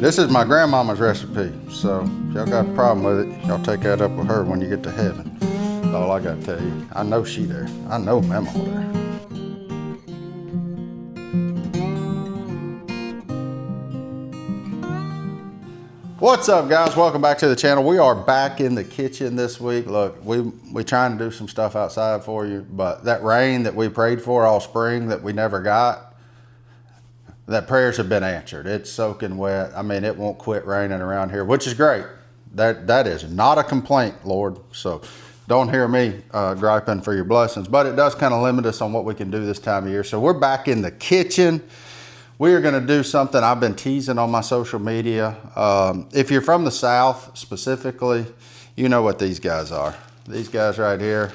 This is my grandmama's recipe, so if y'all got a problem with it, y'all take that up with her when you get to heaven. That's all I gotta tell you. I know she there. I know Mama there. What's up, guys? Welcome back to the channel. We are back in the kitchen this week. Look, we trying to do some stuff outside for you, but that rain that we prayed for all spring that we never got, that prayers have been answered. It's soaking wet. I mean, it won't quit raining around here, which is great. That is not a complaint, Lord. So don't hear me griping for your blessings, but it does kind of limit us on what we can do this time of year. So we're back in the kitchen. We are going to do something I've been teasing on my social media. If you're from the South specifically, you know what these guys are. These guys right here,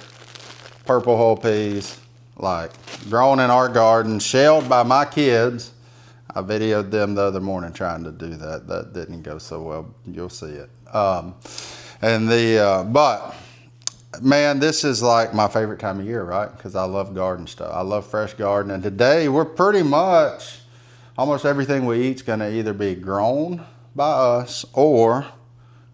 purple whole peas, like grown in our garden, shelled by my kids. I videoed them the other morning trying to do that. That didn't go so well. You'll see it. But man, this is like my favorite time of year, right? Because I love garden stuff. I love fresh garden. And today we're pretty much, almost everything we eat is going to either be grown by us or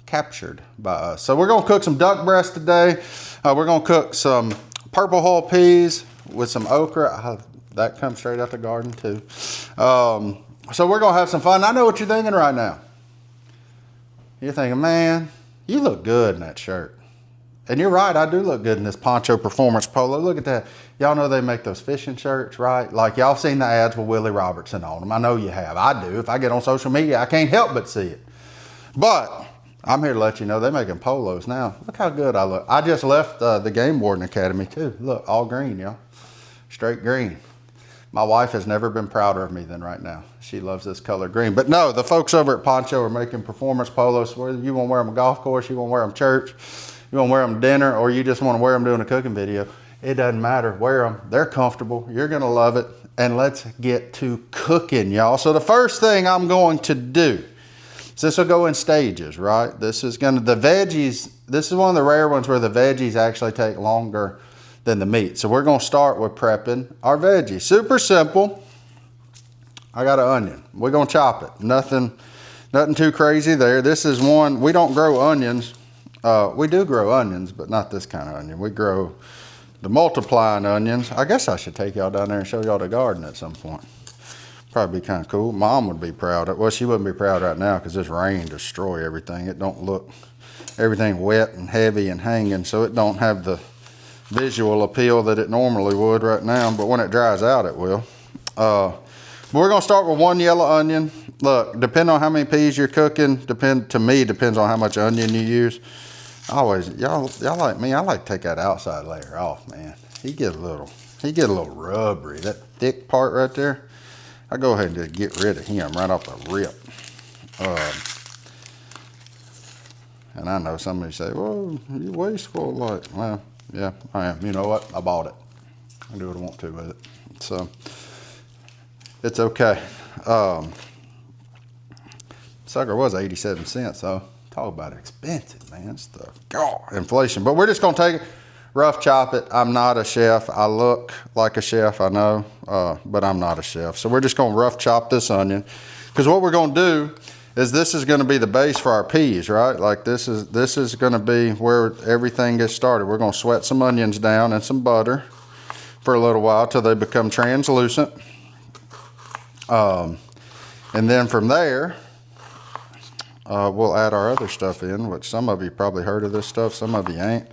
captured by us. So we're going to cook some duck breast today. We're going to cook some purple whole peas with some okra. That comes straight out the garden too. So we're going to have some fun. I know what you're thinking right now. You're thinking, man, you look good in that shirt. And you're right, I do look good in this Poncho Performance Polo. Look at that. Y'all know they make those fishing shirts, right? Like y'all seen the ads with Willie Robertson on them. I know you have. I do. If I get on social media, I can't help but see it. But I'm here to let you know they're making polos now. Look how good I look. I just left the Game Warden Academy too. Look, all green, y'all. Straight green. My wife has never been prouder of me than right now. She loves this color green. But no, the folks over at Poncho are making performance polos. Whether you want to wear them golf course, you want to wear them church, you want to wear them dinner, or you just want to wear them doing a cooking video, it doesn't matter. Wear them. They're comfortable. You're going to love it. And let's get to cooking, y'all. So the first thing I'm going to do, so this will go in stages, right? This is going to, the veggies, this is one of the rare ones where the veggies actually take longer than the meat. So we're going to start with prepping our veggies. Super simple. I got an onion. We're going to chop it. Nothing too crazy there. This is one, we don't grow onions. We do grow onions, but not this kind of onion. We grow the multiplying onions. I guess I should take y'all down there and show y'all the garden at some point. Probably be kind of cool. Mom would be proud of it. Well, she wouldn't be proud right now because this rain destroy everything. It don't look, everything wet and heavy and hanging, so it don't have the visual appeal that it normally would right now, but when it dries out, it will. We're gonna start with one yellow onion. Look, depending on how many peas you're cooking, depends on how much onion you use. Y'all like me, I like to take that outside layer off, man. He get a little rubbery. That thick part right there, I go ahead and just get rid of him right off the rip. And I know somebody say, well, you wasteful, like, well, yeah, I am. You know what? I bought it. I do what I want to with it. So it's okay. Sucker was 87 cents, so talk about expensive, man. Stuff. God, inflation. But we're just gonna take it, rough chop it. I'm not a chef. I look like a chef, I know, but I'm not a chef. So we're just gonna rough chop this onion, because what we're gonna do is this is going to be the base for our peas, right? Like this is going to be where everything gets started. We're going to sweat some onions down and some butter for a little while till they become translucent. And then from there, we'll add our other stuff in, which some of you probably heard of this stuff, some of you ain't.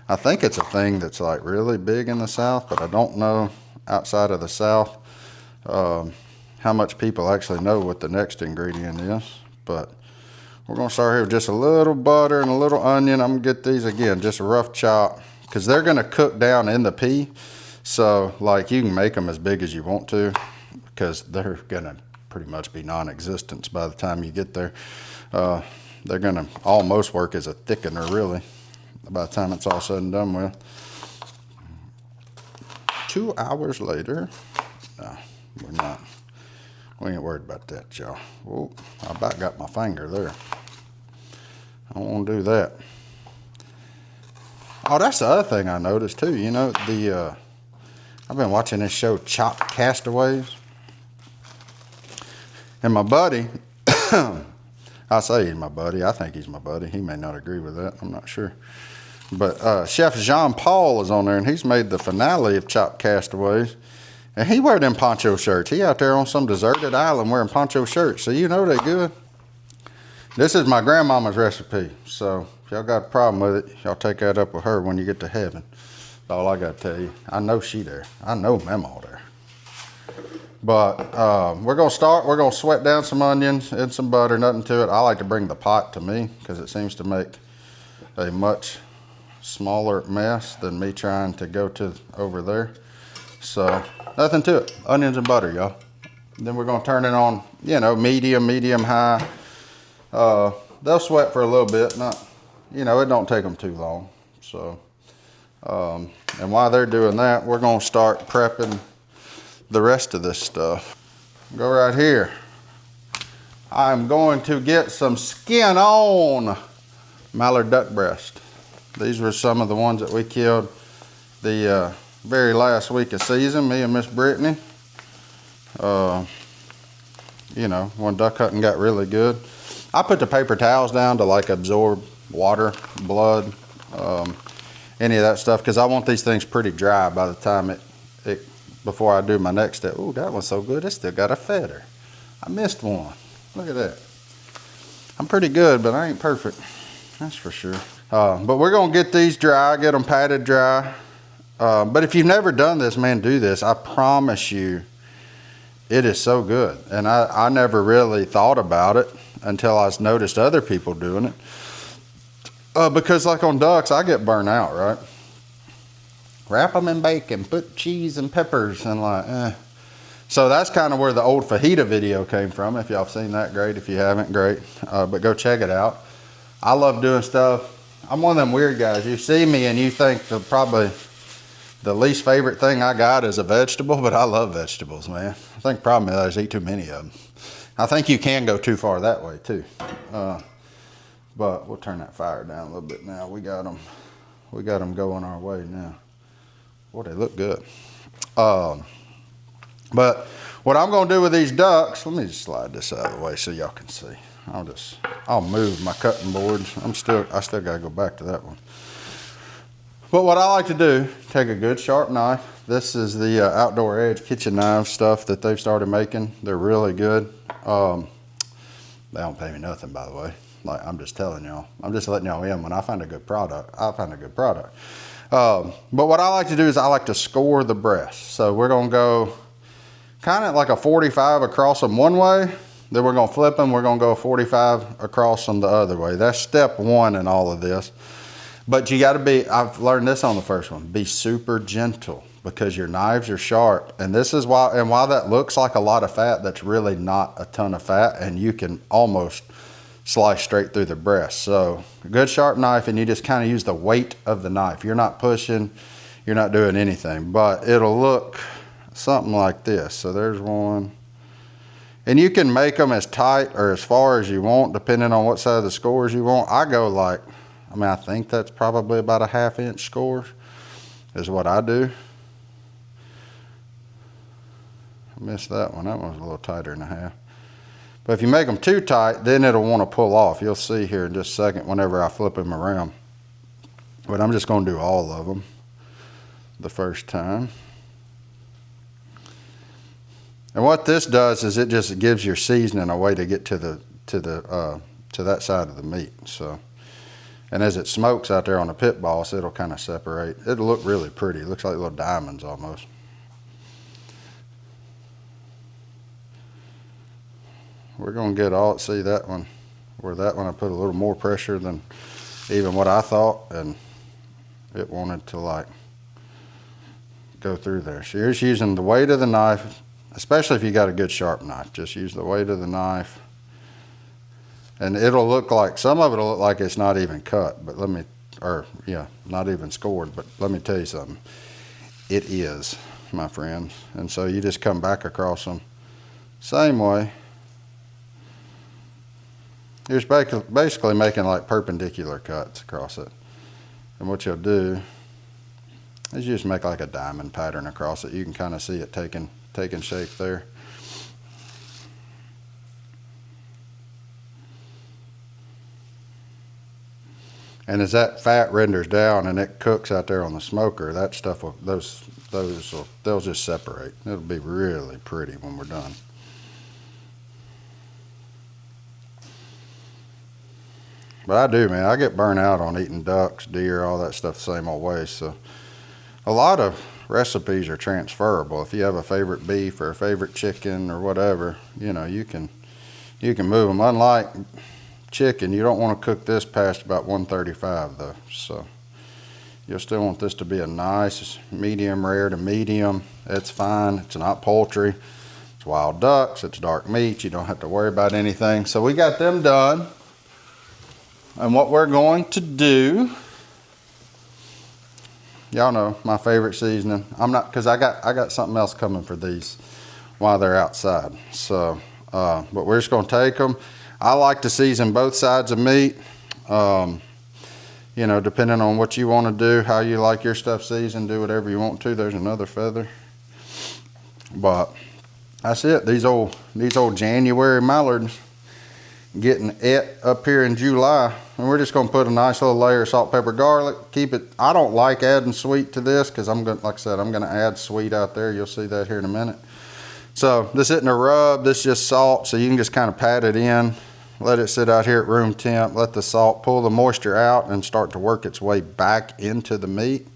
I think it's a thing that's like really big in the South, but I don't know outside of the South how much people actually know what the next ingredient is. But we're gonna start here with just a little butter and a little onion. I'm gonna get these again, just a rough chop, because they're gonna cook down in the pea. So like you can make them as big as you want to, because they're gonna pretty much be non-existent by the time you get there. They're gonna almost work as a thickener really, by the time it's all said and done with. 2 hours later, no, we're not. We ain't worried about that, y'all. Oh, I about got my finger there. I don't want to do that. Oh, that's the other thing I noticed too. You know, I've been watching this show, Chopped Castaways. And my buddy, I say he's my buddy. I think he's my buddy. He may not agree with that. I'm not sure. But Chef Jean Paul is on there, and he's made the finale of Chopped Castaways. And he wear them poncho shirts. He out there on some deserted island wearing poncho shirts. So you know they good. This is my grandmama's recipe. So if y'all got a problem with it, y'all take that up with her when you get to heaven. That's all I got to tell you. I know she there. I know Mama there. But we're going to start. We're going to sweat down some onions and some butter, nothing to it. I like to bring the pot to me because it seems to make a much smaller mess than me trying to go to over there. So nothing to it. Onions and butter, y'all. Then we're going to turn it on, you know, medium high. They'll sweat for a little bit. Not, you know, it don't take them too long. So, and while they're doing that, we're going to start prepping the rest of this stuff. Go right here. I'm going to get some skin on mallard duck breast. These were some of the ones that we killed the very last week of season, me and Miss Brittany. You know, when duck hunting got really good. I put the paper towels down to like absorb water, blood, any of that stuff, because I want these things pretty dry by the time before I do my next step. Ooh, that one's so good, it still got a feather. I missed one. Look at that. I'm pretty good, but I ain't perfect. That's for sure. But we're gonna get these dry, get them patted dry. But if you've never done this, man, do this. I promise you, it is so good. And I never really thought about it until I noticed other people doing it. Because like on ducks, I get burnt out, right? Wrap them in bacon, put cheese and peppers, and like, So that's kind of where the old fajita video came from. If y'all have seen that, great. If you haven't, great. But go check it out. I love doing stuff. I'm one of them weird guys. You see me and you think probably the least favorite thing I got is a vegetable, but I love vegetables, man. I think the problem is I just eat too many of them. I think you can go too far that way too. But we'll turn that fire down a little bit now. We got them going our way now. Boy, they look good. But what I'm gonna do with these ducks, let me just slide this out of the way so y'all can see. I'll move my cutting boards. I still gotta go back to that one. But what I like to do, take a good sharp knife. This is the Outdoor Edge kitchen knife stuff that they've started making. They're really good. They don't pay me nothing, by the way. Like, I'm just telling y'all. I'm just letting y'all in. When I find a good product, I find a good product. But what I like to do is I like to score the breast. So we're gonna go kind of like a 45 across them one way. Then we're gonna flip them. We're gonna go 45 across them the other way. That's step one in all of this. But you gotta be, I've learned this on the first one, be super gentle because your knives are sharp. And this is why, and while that looks like a lot of fat, that's really not a ton of fat, and you can almost slice straight through the breast. So a good sharp knife, and you just kind of use the weight of the knife. You're not pushing, you're not doing anything, but it'll look something like this. So there's one. And you can make them as tight or as far as you want, depending on what side of the scores you want. I go like, I think that's probably about a 1/2 inch score is what I do. I missed that one. That one was a little tighter than a 1/2. But if you make them too tight, then it'll want to pull off. You'll see here in just a second whenever I flip them around. But I'm just going to do all of them the first time. And what this does is it just gives your seasoning a way to get to that side of the meat. So, and as it smokes out there on the pit boss, it'll kind of separate. It'll look really pretty. It looks like little diamonds almost. We're gonna get all, see that one, where that one I put a little more pressure than even what I thought, and it wanted to like go through there. So you're just using the weight of the knife, especially if you got a good sharp knife. Just use the weight of the knife, and it'll look like, some of it'll look like it's not even cut, but not even scored, but let me tell you something. It is, my friends. And so you just come back across them same way. You're just basically making like perpendicular cuts across it. And what you'll do is you just make like a diamond pattern across it. You can kind of see it taking shape there. And as that fat renders down and it cooks out there on the smoker, that stuff will, they'll just separate. It'll be really pretty when we're done. But I do, man. I get burnt out on eating ducks, deer, all that stuff the same old way. So a lot of recipes are transferable. If you have a favorite beef or a favorite chicken or whatever, you know, you can move them. Unlike chicken, you don't want to cook this past about 135 though. So you'll still want this to be a nice medium rare to medium. It's fine. It's not poultry. It's wild ducks. It's dark meat. You don't have to worry about anything. So we got them done. And what we're going to do, y'all know my favorite seasoning. Because I got something else coming for these while they're outside. So, but we're just gonna take them. I like to season both sides of meat. You know, depending on what you want to do, how you like your stuff seasoned, do whatever you want to. There's another feather. But that's it. These old January Mallards getting it up here in July. And we're just gonna put a nice little layer of salt, pepper, garlic. Keep it, I don't like adding sweet to this because I'm gonna, like I said, I'm gonna add sweet out there. You'll see that here in a minute. So this isn't a rub, this is just salt. So you can just kind of pat it in, let it sit out here at room temp, let the salt pull the moisture out and start to work its way back into the meat.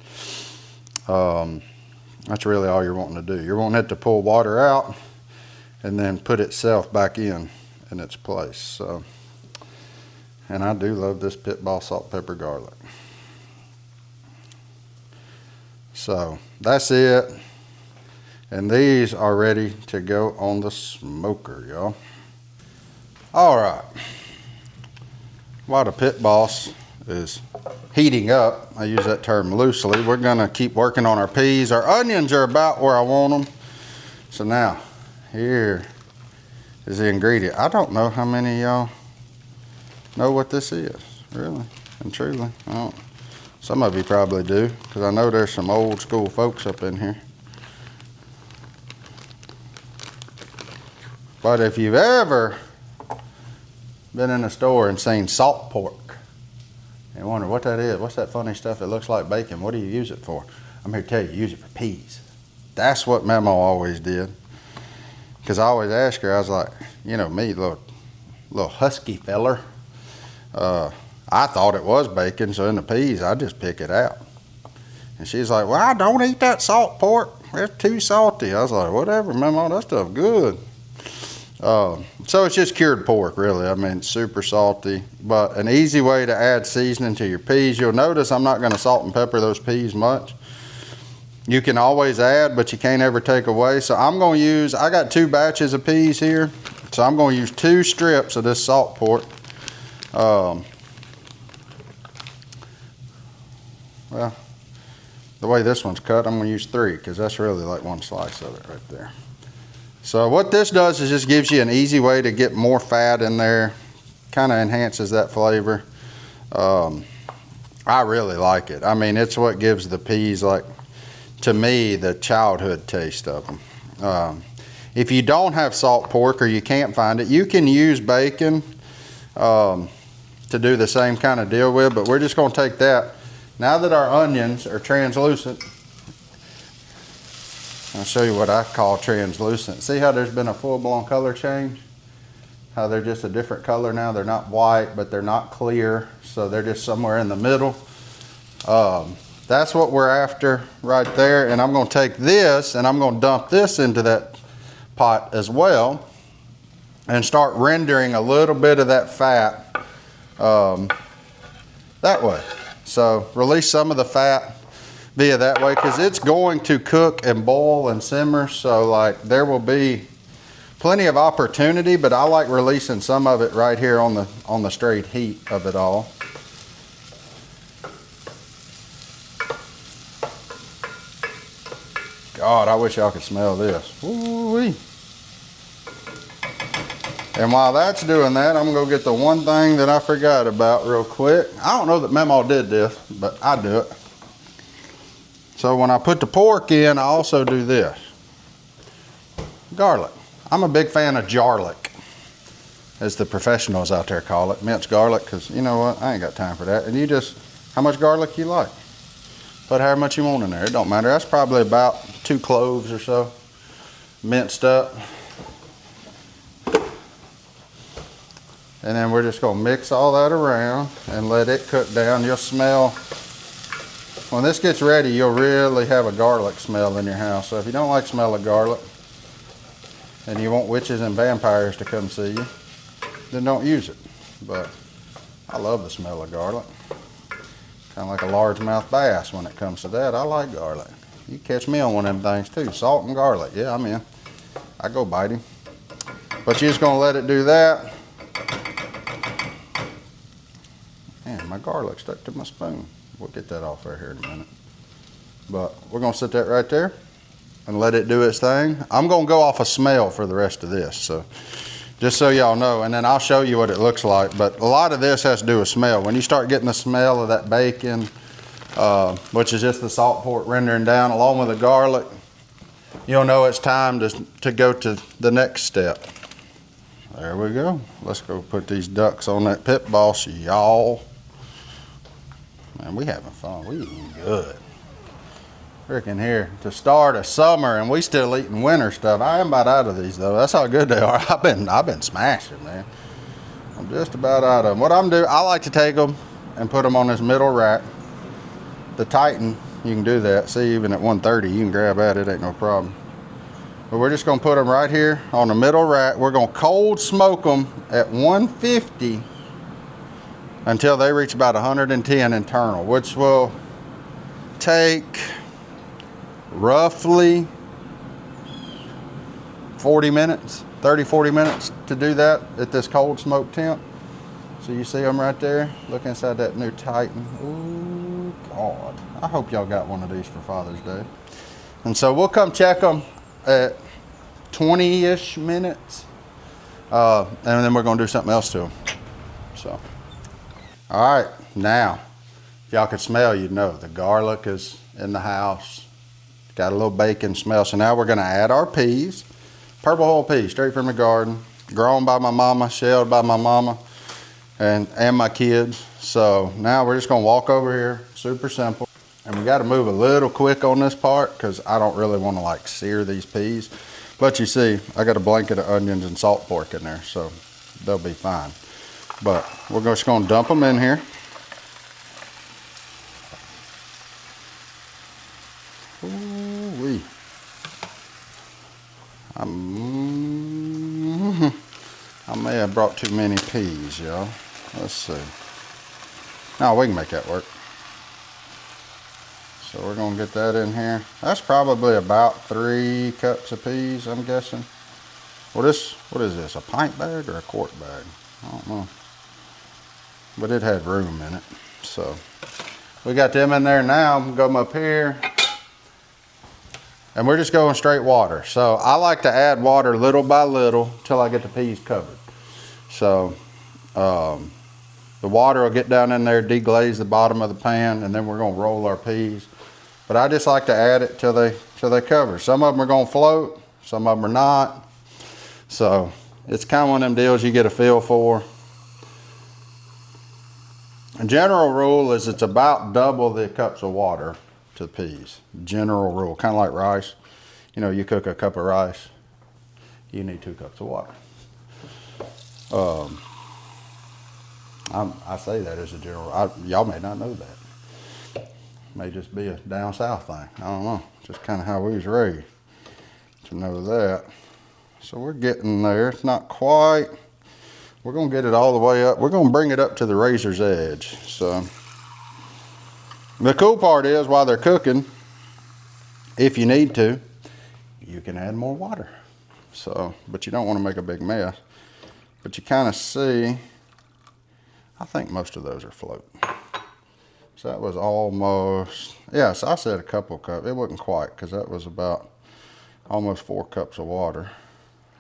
That's really all you're wanting to do. You're wanting it to pull water out and then put itself back in its place. So, and I do love this Pit Boss salt, pepper, garlic. So that's it. And these are ready to go on the smoker, y'all. All right. While the Pit Boss is heating up, I use that term loosely, we're gonna keep working on our peas. Our onions are about where I want them. So now, here is the ingredient. I don't know how many of y'all know what this is, really and truly. I don't. Some of you probably do, because I know there's some old school folks up in here. But if you've ever been in a store and seen salt pork and wonder what that is, what's that funny stuff that looks like bacon, what do you use it for? I'm here to tell you, use it for peas. That's what Memo always did. Because I always ask her, I was like, you know me, little husky feller. I thought it was bacon, so in the peas, I just pick it out. And she's like, well, I don't eat that salt pork. It's too salty. I was like, whatever, Memo, that stuff good. So it's just cured pork, really. I mean, it's super salty, but an easy way to add seasoning to your peas. You'll notice I'm not gonna salt and pepper those peas much. You can always add, but you can't ever take away. So I'm gonna use, I got 2 batches of peas here. So I'm gonna use 2 strips of this salt pork. Well, the way this one's cut, I'm gonna use 3 because that's really like 1 slice of it right there. So what this does is just gives you an easy way to get more fat in there. Kind of enhances that flavor. I really like it. I mean, it's what gives the peas, like, to me, the childhood taste of them. If you don't have salt pork or you can't find it, you can use bacon to do the same kind of deal with, but we're just gonna take that. Now that our onions are translucent, I'll show you what I call translucent. See how there's been a full-blown color change? How they're just a different color now. They're not white, but they're not clear, so they're just somewhere in the middle. That's what we're after right there, and I'm gonna take this and I'm gonna dump this into that pot as well and start rendering a little bit of that fat that way. So release some of the fat via that way, because it's going to cook and boil and simmer, so like there will be plenty of opportunity, but I like releasing some of it right here on the straight heat of it all. God, I wish y'all could smell this. Ooh-wee. And while that's doing that, I'm gonna go get the one thing that I forgot about real quick. I don't know that Memo did this, but I do it. So when I put the pork in, I also do this. Garlic. I'm a big fan of jarlic. as the professionals out there call it, minced garlic, because you know what, I ain't got time for that. And you just, how much garlic you like. Put however much you want in there, it don't matter. That's probably about 2 cloves or so, minced up. And then we're just gonna mix all that around and let it cook down. You'll smell, when this gets ready, you'll really have a garlic smell in your house. So if you don't like the smell of garlic, and you want witches and vampires to come see you, then don't use it. But I love the smell of garlic. Kind of like a largemouth bass when it comes to that. I like garlic. You catch me on one of them things too. Salt and garlic. Yeah, I'm in. I go bite him. But you're just gonna let it do that. Man, my garlic stuck to my spoon. We'll get that off right here in a minute. But we're gonna set that right there and let it do its thing. I'm gonna go off a smell for the rest of this. So just so y'all know, and then I'll show you what it looks like. But a lot of this has to do with smell. When you start getting the smell of that bacon, which is just the salt pork rendering down along with the garlic, you'll know it's time to go to the next step. There we go. Let's go put these ducks on that pit boss, y'all. Man, we having fun. We eating good. Freaking here to start of summer, and we still eating winter stuff. I am about out of these though. That's how good they are. I've been smashing, man. I'm just about out of them. What I'm doing, I like to take them and put them on this middle rack. The Titan, you can do that. See, even at 130, you can grab at it. Ain't no problem. But we're just gonna put them right here on the middle rack. We're gonna cold smoke them at 150 until they reach about 110 internal, which will take roughly 40 minutes, 30, 40 minutes to do that at this cold smoke temp. So you see them right there? Look inside that new Titan. Ooh, God. I hope y'all got one of these for Father's Day. And so we'll come check them at 20-ish minutes. And then we're gonna do something else to them. So, all right, now, if y'all could smell, you'd know the garlic is in the house. Got a little bacon smell. So now we're gonna add our peas. Purple whole peas, straight from the garden. Grown by my mama, shelled by my mama, and my kids. So now we're just gonna walk over here, super simple. And we gotta move a little quick on this part because I don't really wanna like sear these peas. But you see, I got a blanket of onions and salt pork in there, so they'll be fine. But we're just gonna dump them in here. Ooh-wee. I may have brought too many peas, y'all. Let's see. No, we can make that work. So we're gonna get that in here. That's probably about 3 cups of peas, I'm guessing. Well, what is this, a pint bag or a quart bag? I don't know. But it had room in it. So we got them in there now. I'm gonna go up here. And we're just going straight water. So I like to add water little by little till I get the peas covered. So the water will get down in there, deglaze the bottom of the pan, and then we're gonna roll our peas. But I just like to add it till they cover. Some of them are gonna float, some of them are not. So it's kind of one of them deals you get a feel for. A general rule is it's about double the cups of water to peas. General rule, kind of like rice. You know, you cook a cup of rice, you need 2 cups of water. I say that as a general, y'all may not know that. May just be a down south thing. I don't know. Just kind of how we was raised to know that. So we're getting there. It's not quite. We're gonna get it all the way up. We're gonna bring it up to the razor's edge. So the cool part is while they're cooking, if you need to, you can add more water. So, but you don't want to make a big mess. But you kind of see, I think most of those are floating. So that was almost, yeah, so I said a couple cups. It wasn't quite, because that was about almost 4 cups of water.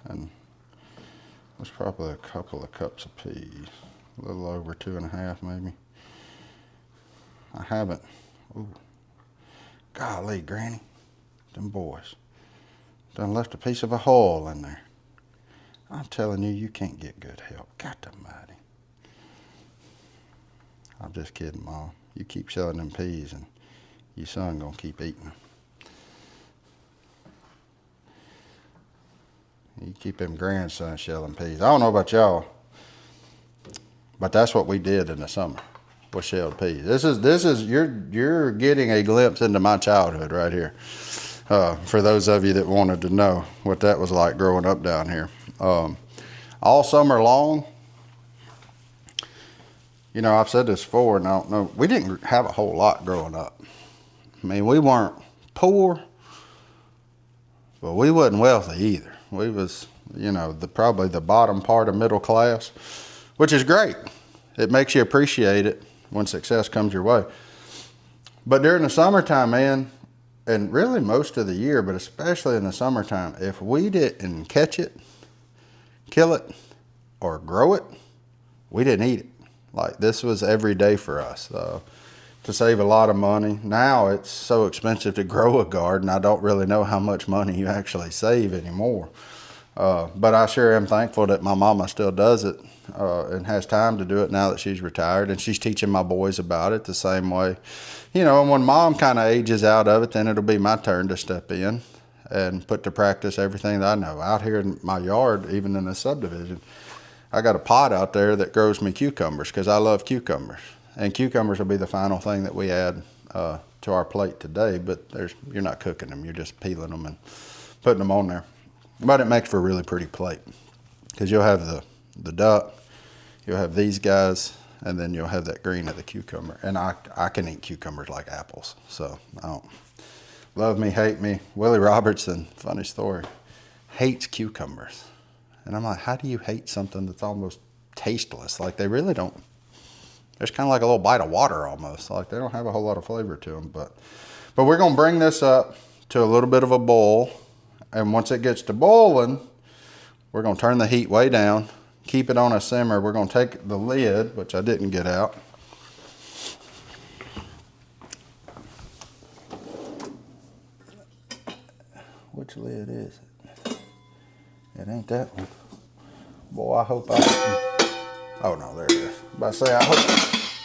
And it was probably a couple of cups of peas. A little over 2.5 maybe. I haven't, ooh, golly, Granny, them boys done left a piece of a hole in there. I'm telling you, you can't get good help. God almighty. I'm just kidding, Mom. You keep selling them peas and your son gonna keep eating them. You keep them grandsons shelling peas. I don't know about y'all, but that's what we did in the summer. Was shelled peas. This is you're getting a glimpse into my childhood right here. For those of you that wanted to know what that was like growing up down here. All summer long, you know, I've said this before, and I don't know, we didn't have a whole lot growing up. I mean, we weren't poor, but we wasn't wealthy either. We was, you know, probably the bottom part of middle class, which is great. It makes you appreciate it when success comes your way. But during the summertime, man, and really most of the year, but especially in the summertime, if we didn't catch it, kill it, or grow it, we didn't eat it. Like, this was every day for us to save a lot of money. Now it's so expensive to grow a garden, I don't really know how much money you actually save anymore. But I sure am thankful that my mama still does it and has time to do it now that she's retired. And she's teaching my boys about it the same way. You know, and when Mom kind of ages out of it, then it'll be my turn to step in and put to practice everything that I know. Out here in my yard, even in the subdivision, I got a pot out there that grows me cucumbers because I love cucumbers. And cucumbers will be the final thing that we add to our plate today. But you're not cooking them. You're just peeling them and putting them on there. But it makes for a really pretty plate because you'll have the duck, you'll have these guys, and then you'll have that green of the cucumber. And I can eat cucumbers like apples. So I don't love me, hate me. Willie Robertson, funny story, hates cucumbers. And I'm like, how do you hate something that's almost tasteless? Like, they really don't. There's kind of like a little bite of water almost. Like, they don't have a whole lot of flavor to them. But we're going to bring this up to a little bit of a boil. And once it gets to boiling, we're going to turn the heat way down, keep it on a simmer. We're going to take the lid, which I didn't get out. Which lid is it? It ain't that one. Boy, I hope I didn't. Oh no, there it is. I'm about to say, I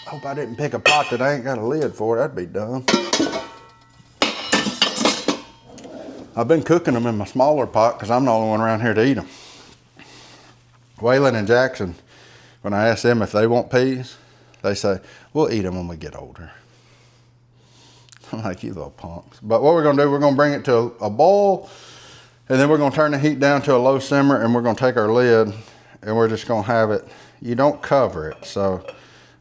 hope I didn't pick a pot that I ain't got a lid for. That'd be dumb. I've been cooking them in my smaller pot because I'm the only one around here to eat them. Waylon and Jackson, when I ask them if they want peas, they say, we'll eat them when we get older. I'm like, you little punks. But what we're going to do, we're going to bring it to a boil, and then we're going to turn the heat down to a low simmer, and we're going to take our lid, and we're just going to have it. You don't cover it, so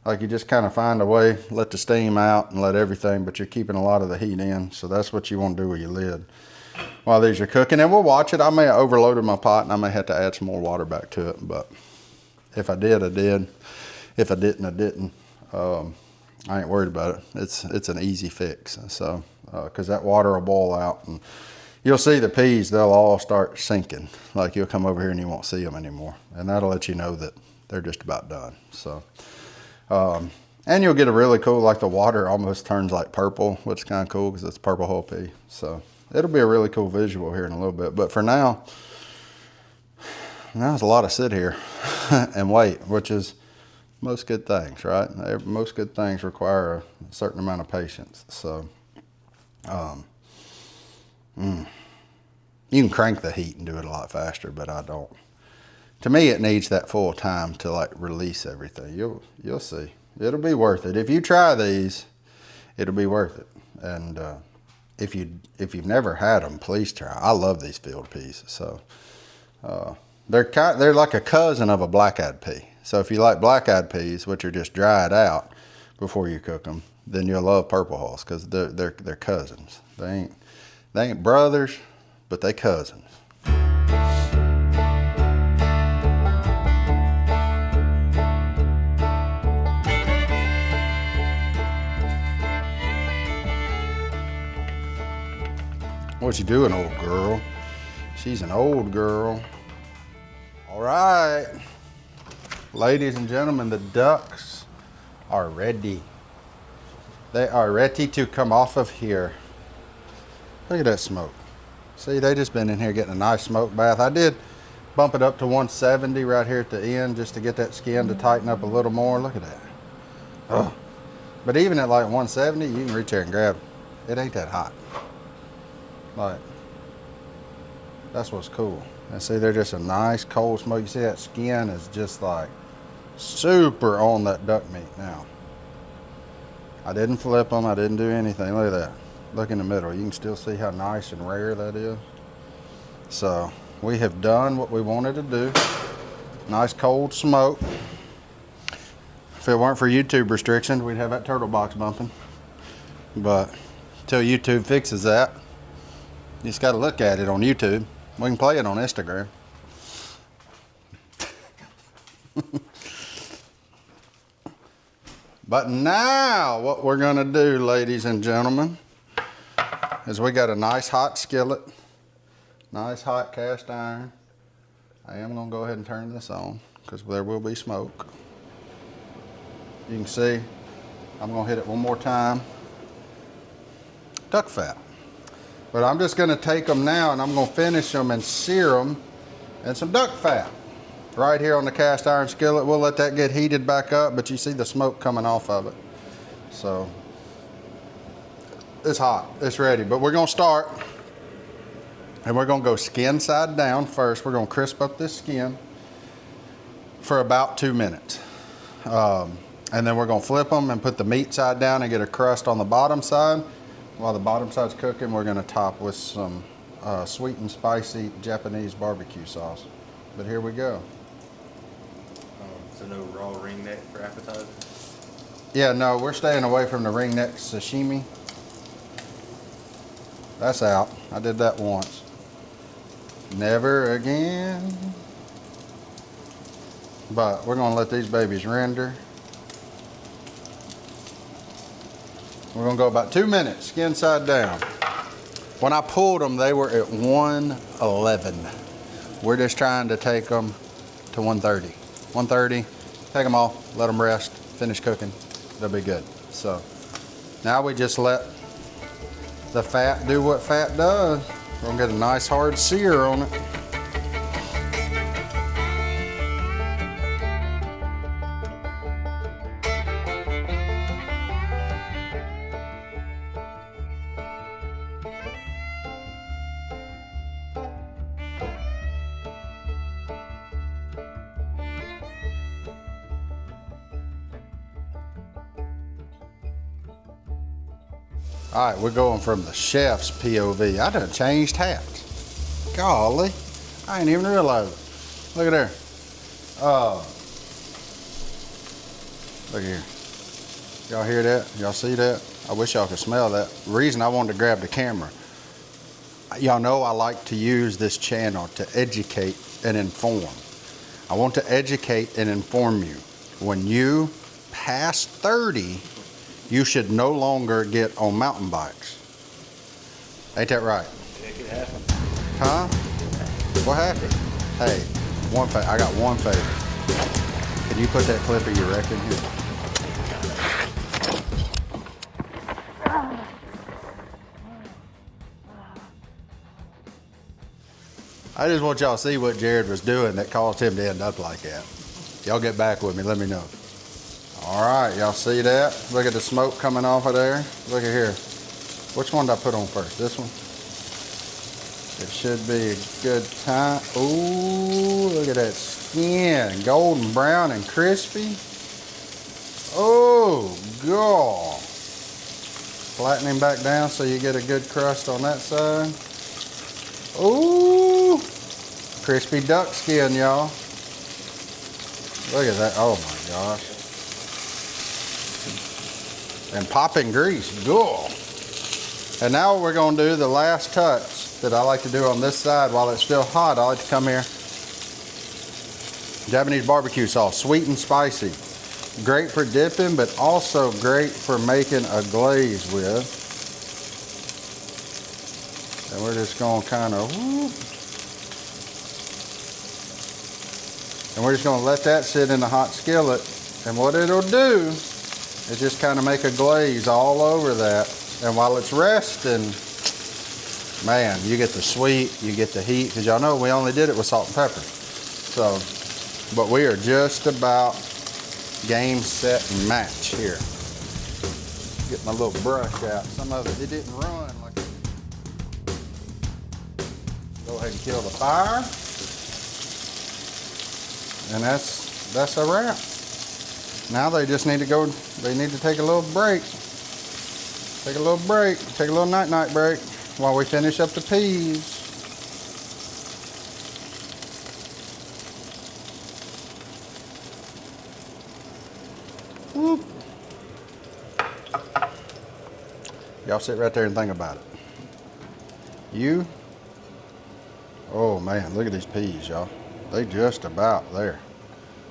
like, you just kind of find a way, let the steam out and let everything, but you're keeping a lot of the heat in. So that's what you want to do with your lid while these are cooking. And we'll watch it. I may have overloaded my pot and I may have to add some more water back to it, but if I did, I did. If I didn't, I didn't. I ain't worried about it. It's an easy fix. So, cause that water will boil out and you'll see the peas, they'll all start sinking. Like, you'll come over here and you won't see them anymore. And that'll let you know that they're just about done. So, and you'll get a really cool, like, the water almost turns like purple, which is kind of cool because it's purple whole pea. So it'll be a really cool visual here in a little bit. But for now it's a lot of sit here and wait, which is most good things, right? Most good things require a certain amount of patience. So, you can crank the heat and do it a lot faster, but I don't. To me, it needs that full time to, like, release everything. You'll see. It'll be worth it. If you try these, it'll be worth it. And if you've never had them, please try. I love these field peas. So they're like a cousin of a black-eyed pea. So if you like black-eyed peas, which are just dried out before you cook them, then you'll love purple hulls because they're cousins. They ain't brothers, but they cousins. What you doing, old girl? She's an old girl. All right. Ladies and gentlemen, the ducks are ready. They are ready to come off of here. Look at that smoke. See, they just been in here getting a nice smoke bath. I did bump it up to 170 right here at the end just to get that skin to tighten up a little more. Look at that. Oh. But even at like 170, you can reach there and grab it. It ain't that hot. Like, that's what's cool. And see, they're just a nice cold smoke. You see that skin is just like super on that duck meat now. I didn't flip them. I didn't do anything. Look at that. Look in the middle. You can still see how nice and rare that is. So we have done what we wanted to do. Nice cold smoke. If it weren't for YouTube restrictions, we'd have that turtle box bumping. But until YouTube fixes that, you just got to look at it on YouTube. We can play it on Instagram. But now what we're going to do, ladies and gentlemen, is we got a nice hot skillet, nice hot cast iron. I am going to go ahead and turn this on because there will be smoke. You can see I'm going to hit it one more time. Duck fat. But I'm just going to take them now and I'm going to finish them and sear them in some duck fat. Right here on the cast iron skillet. We'll let that get heated back up, but you see the smoke coming off of it. So it's hot, it's ready. But we're going to start and we're going to go skin side down first. We're going to crisp up this skin for about 2 minutes. And then we're going to flip them and put the meat side down and get a crust on the bottom side. While the bottom side's cooking, we're going to top with some sweet and spicy Japanese barbecue sauce. But here we go. So no raw ringneck for appetizer? Yeah, no, we're staying away from the ringneck sashimi. That's out. I did that once. Never again. But we're going to let these babies render. We're going to go about 2 minutes, skin side down. When I pulled them, they were at 111. We're just trying to take them to 130. 130, take them off, let them rest, finish cooking. They'll be good. So now we just let the fat do what fat does. We're going to get a nice hard sear on it. All right, we're going from the chef's POV. I done changed hats. Golly, I ain't even realized it. Look at there. Look here. Y'all hear that? Y'all see that? I wish y'all could smell that. The reason I wanted to grab the camera, y'all know I like to use this channel to educate and inform. I want to educate and inform you. When you pass 30, you should no longer get on mountain bikes. Ain't that right? It could happen. Huh? What happened? Hey, I got one favor. Can you put that clip of your wreck in here? I just want y'all to see what Jared was doing that caused him to end up like that. Y'all get back with me, let me know. All right, y'all see that? Look at the smoke coming off of there. Look at here. Which one did I put on first? This one? It should be a good time. Ooh, look at that skin. Golden brown and crispy. Oh, God. Flatten him back down so you get a good crust on that side. Ooh, crispy duck skin, y'all. Look at that. Oh, my gosh. And popping grease, cool. And now what we're gonna do, the last touch that I like to do on this side while it's still hot, I like to come here. Japanese barbecue sauce, sweet and spicy. Great for dipping, but also great for making a glaze with. And we're just gonna kind of, and we're just gonna let that sit in the hot skillet. And what it'll do, it just kind of make a glaze all over that. And while it's resting, man, you get the sweet, you get the heat, because y'all know we only did it with salt and pepper. So, but we are just about game, set, and match here. Get my little brush out. Some of it didn't run like. Go ahead and kill the fire. And that's a wrap. Now they just need to go, they need to take a little break. Take a little break, take a little night-night break while we finish up the peas. Whoop. Y'all sit right there and think about it. You, oh man, look at these peas, y'all. They just about there.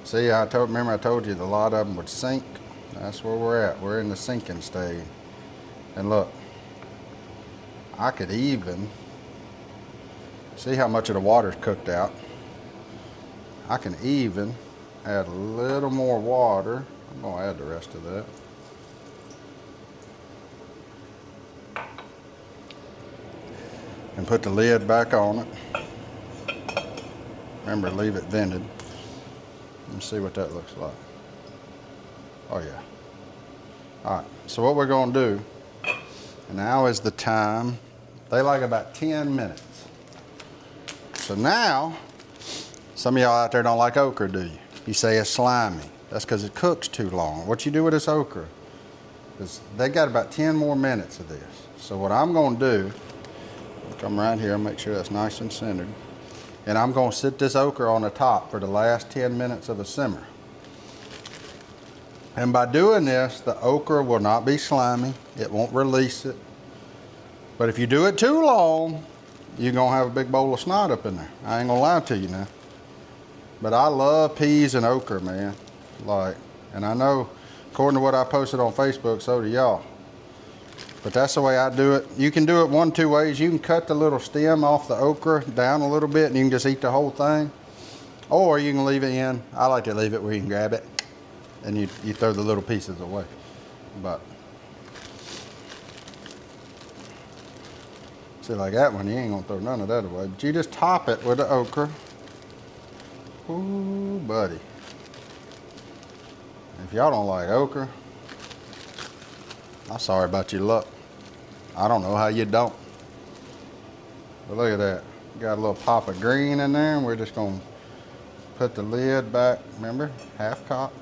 See, remember I told you a lot of them would sink. That's where we're at. We're in the sinking stage. And look, I could even, see how much of the water's cooked out. I can even add a little more water. I'm gonna add the rest of that. And put the lid back on it. Remember, leave it vented. Let's see what that looks like. Oh yeah. All right, so what we're gonna do, and now is the time, they like about 10 minutes. So now, some of y'all out there don't like okra, do you? You say it's slimy. That's because it cooks too long. What you do with this okra is they got about 10 more minutes of this. So what I'm gonna do, come right here, make sure that's nice and centered. And I'm gonna sit this okra on the top for the last 10 minutes of the simmer. And by doing this, the okra will not be slimy. It won't release it. But if you do it too long, you're gonna have a big bowl of snot up in there. I ain't gonna lie to you now. But I love peas and okra, man. And I know, according to what I posted on Facebook, so do y'all. But that's the way I do it. You can do it one, two ways. You can cut the little stem off the okra down a little bit and you can just eat the whole thing. Or you can leave it in. I like to leave it where you can grab it and you throw the little pieces away. But see, like that one, you ain't gonna throw none of that away. But you just top it with the okra. Ooh, buddy. If y'all don't like okra, I'm sorry about your luck. I don't know how you don't. But look at that. Got a little pop of green in there, and we're just gonna put the lid back, remember, half cock.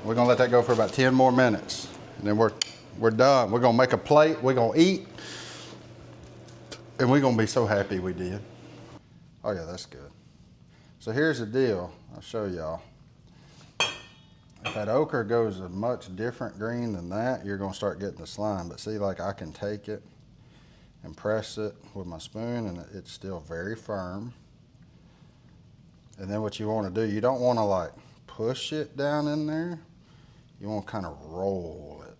We're gonna let that go for about 10 more minutes. And then we're done. We're gonna make a plate, we're gonna eat, and we're gonna be so happy we did. Oh yeah, that's good. So here's the deal, I'll show y'all. If that okra goes a much different green than that, you're gonna start getting the slime. But see, like I can take it and press it with my spoon and it's still very firm. And then what you wanna do, you don't wanna like push it down in there. You wanna kind of roll it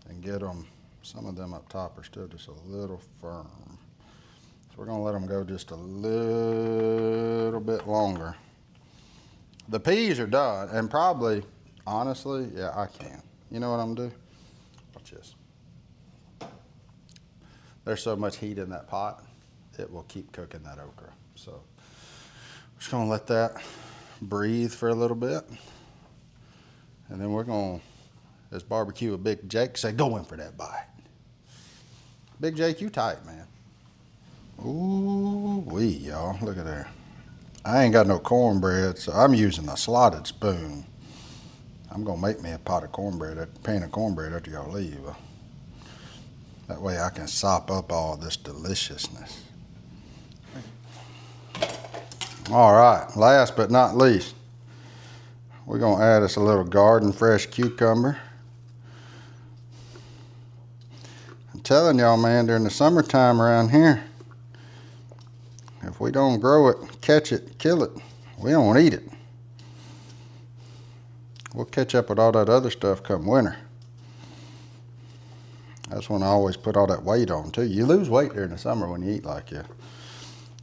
and get them, some of them up top are still just a little firm. So we're gonna let them go just a little bit longer. The peas are done, and probably, honestly, yeah, I can. You know what I'm gonna do? Watch this. There's so much heat in that pot, it will keep cooking that okra. So, we're just gonna let that breathe for a little bit. And then we're gonna, as barbecue with Big Jake, say, go in for that bite. Big Jake, you tight, man. Ooh wee, y'all, look at there. I ain't got no cornbread, so I'm using a slotted spoon. I'm gonna make me a pan of cornbread after y'all leave. That way I can sop up all this deliciousness. All right, last but not least, we're gonna add us a little garden fresh cucumber. I'm telling y'all, man, during the summertime around here, if we don't grow it, catch it, kill it, we don't eat it. We'll catch up with all that other stuff come winter. That's when I always put all that weight on too. You lose weight during the summer when you eat like that.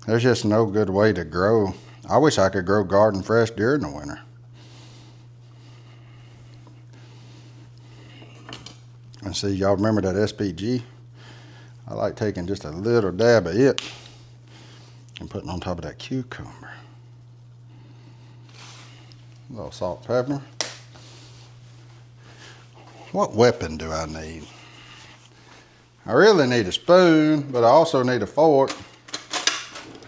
There's just no good way to grow. I wish I could grow garden fresh during the winter. And see, y'all remember that SPG? I like taking just a little dab of it And putting on top of that cucumber. A little salt, pepper. What weapon do I need? I really need a spoon, but I also need a fork.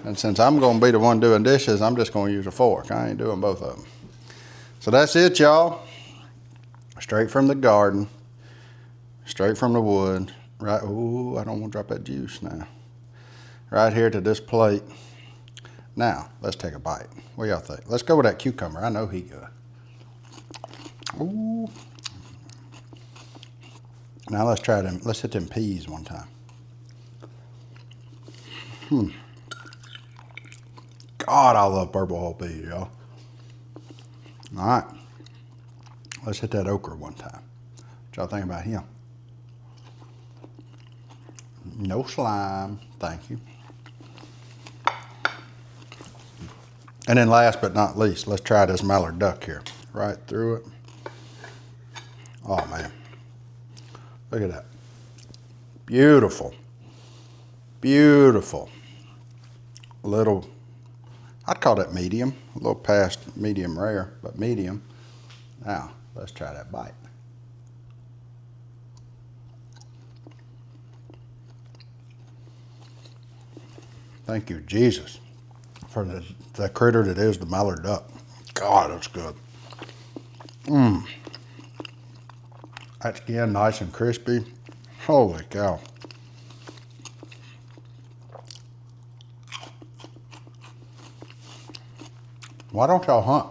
And since I'm gonna be the one doing dishes, I'm just gonna use a fork. I ain't doing both of them. So that's it, y'all. Straight from the garden, straight from the wood. Right, ooh, I don't wanna drop that juice now. Right here to this plate. Now, let's take a bite. What y'all think? Let's go with that cucumber. I know he good. Ooh. Now let's try them. Let's hit them peas one time. God, I love purple whole peas, y'all. All right. Let's hit that okra one time. What y'all think about him? No slime. Thank you. And then last but not least, let's try this mallard duck here. Right through it. Oh, man. Look at that. Beautiful. Beautiful. A little, I'd call that medium. A little past medium rare, but medium. Now, let's try that bite. Thank you, Jesus, for the critter that is the mallard duck. God, that's good. That skin nice and crispy. Holy cow. Why don't y'all hunt?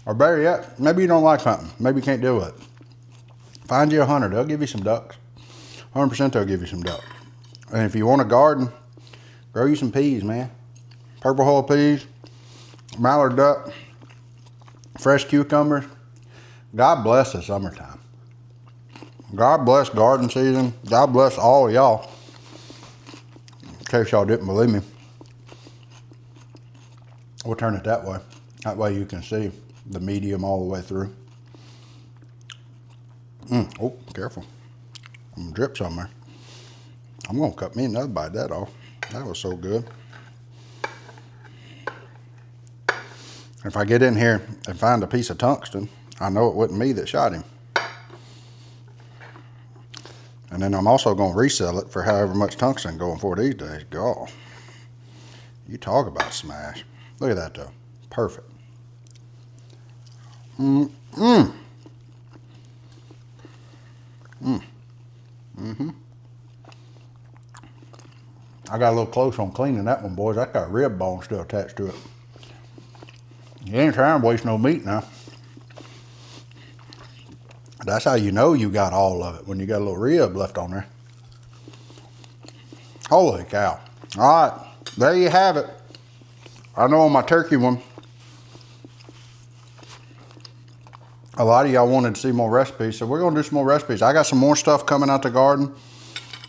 Or better yet, maybe you don't like hunting. Maybe you can't do it. Find you a hunter. They'll give you some ducks. 100% they'll give you some ducks. And if you want a garden, grow you some peas, man. Purple hull peas, mallard duck, fresh cucumbers. God bless the summertime. God bless garden season. God bless all of y'all. In case y'all didn't believe me. We'll turn it that way. That way you can see the medium all the way through. Oh, careful. I'm gonna drip somewhere. I'm gonna cut me another bite of that off. That was so good. If I get in here and find a piece of tungsten, I know it wasn't me that shot him. And then I'm also gonna resell it for however much tungsten going for these days. God, you talk about smash. Look at that though, perfect. I got a little close on cleaning that one, boys. That's got rib bone still attached to it. You ain't trying to waste no meat now. That's how you know you got all of it, when you got a little rib left on there. Holy cow. All right, there you have it. I know on my turkey one, a lot of y'all wanted to see more recipes, so we're gonna do some more recipes. I got some more stuff coming out the garden.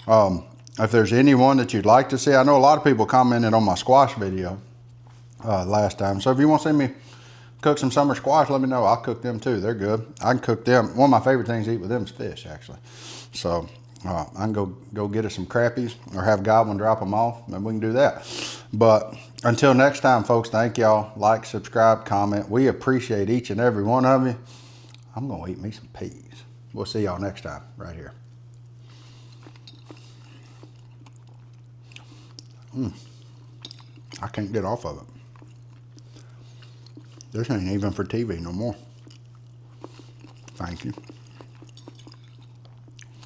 If there's anyone that you'd like to see, I know a lot of people commented on my squash video last time. So if you want to see me cook some summer squash, let me know. I'll cook them too. They're good. I can cook them. One of my favorite things to eat with them is fish, actually. So I can go get us some crappies or have Godwin drop them off, and we can do that. But until next time, folks, thank y'all. Like, subscribe, comment. We appreciate each and every one of you. I'm going to eat me some peas. We'll see y'all next time right here. I can't get off of it. This ain't even for TV no more. Thank you.